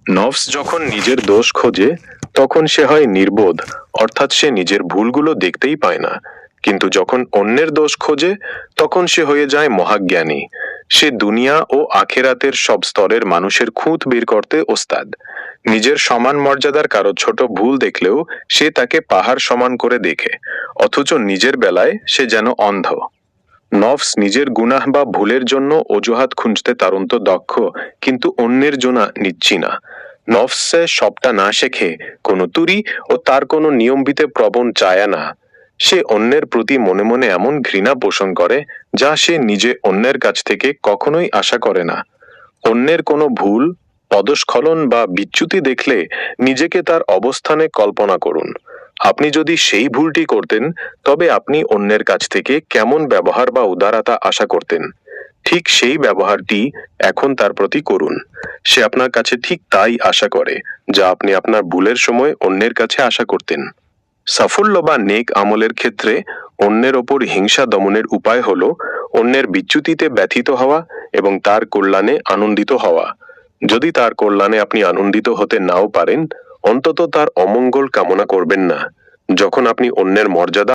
নফস যখন নিজের দোষ খোঁজে তখন সে হয় নির্বোধ, অর্থাৎ সে নিজের ভুলগুলো দেখতেই পায় না। কিন্তু যখন অন্যের দোষ খোঁজে তখন সে হয়ে যায় মহাজ্ঞানী। সে দুনিয়া ও আখেরাতের সব স্তরের মানুষের খুঁত বের করতে ওস্তাদ। নিজের সমান মর্যাদার কারো ছোট ভুল দেখলেও সে তাকে পাহাড় সমান করে দেখে, অথচ নিজের বেলায় সে যেন অন্ধ। নফস নিজের গুনাহ বা ভুলের জন্য অজুহাত খুঁজতে তারন্ত দক্ষ, কিন্তু অন্যের জন্য নিচ্ছি না। নফসে সবটা না শেখে কোনো তুরি ও তার কোনো নিয়মবিতে প্রবণ চায় না। সে অন্যের প্রতি মনে মনে এমন ঘৃণা পোষণ করে যা সে নিজে অন্যের কাছ থেকে কখনোই আশা করে না। অন্যের কোনো ভুল, পদস্খলন বা বিচ্যুতি দেখলে নিজেকে তার অবস্থানে কল্পনা করুন। আপনি যদি সেই ভুলটি করতেন তবে আপনি অন্যের কাছ থেকে কেমন ব্যবহার বা উদারতা আশা করতেন। ঠিক সেই ব্যবহারটি এখন তার প্রতি করুন। সে আপনার কাছে ঠিক তাই আশা করে যা আপনি আপনার ভুলের সময় অন্যের কাছে আশা করতেন। সাফল্য বা নেক আমলের ক্ষেত্রে অন্যের ওপর হিংসা দমনের উপায় হলো অন্যের বিচ্যুতিতে ব্যথিত হওয়া এবং তার কল্যাণে আনন্দিত হওয়া। যদি তার কল্যাণে আপনি আনন্দিত হতে নাও পারেন, অন্তত তার অমঙ্গল কামনা করবেন না। যখন আপনি অন্যের মর্যাদা